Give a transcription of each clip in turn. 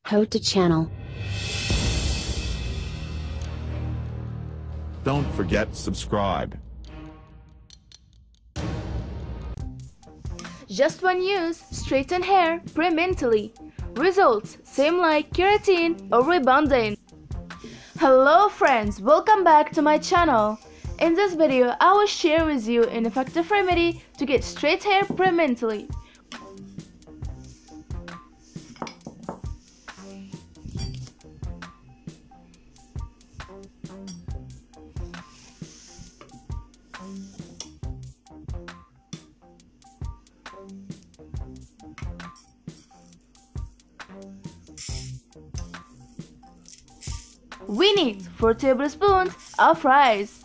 How to channel. Don't forget subscribe. Just one use, straighten hair pre-mentally. Results same like keratin or rebonding. Hello friends, welcome back to my channel. In this video, I will share with you an effective remedy to get straight hair pre-mentally. We need 4 tablespoons of rice,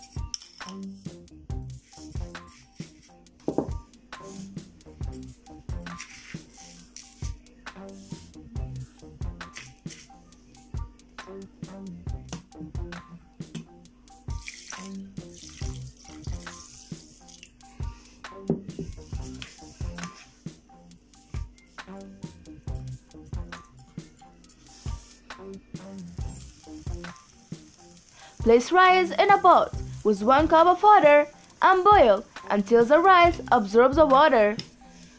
place rice in a pot with 1 cup of water and boil until the rice absorbs the water.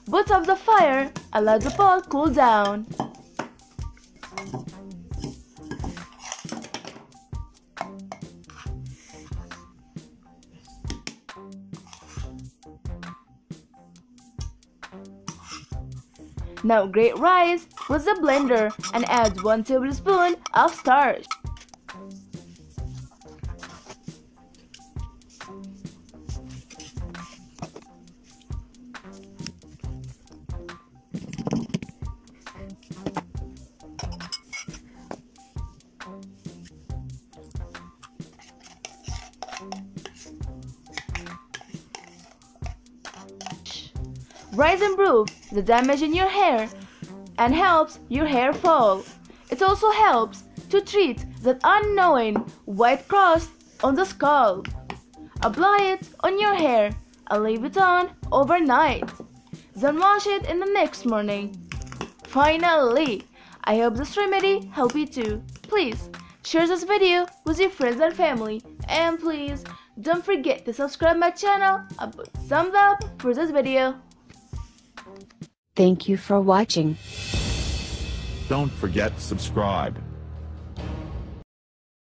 Put off the fire and let the pot cool down. Now grate rice with the blender and add 1 tablespoon of starch. Rice improves the damage in your hair and helps your hair fall. It also helps to treat that unknowing white crust on the scalp. Apply it on your hair and leave it on overnight. Then wash it in the next morning. Finally, I hope this remedy helped you too. Please share this video with your friends and family, and please don't forget to subscribe my channel and put thumbs up for this video. Thank you for watching. Don't forget subscribe.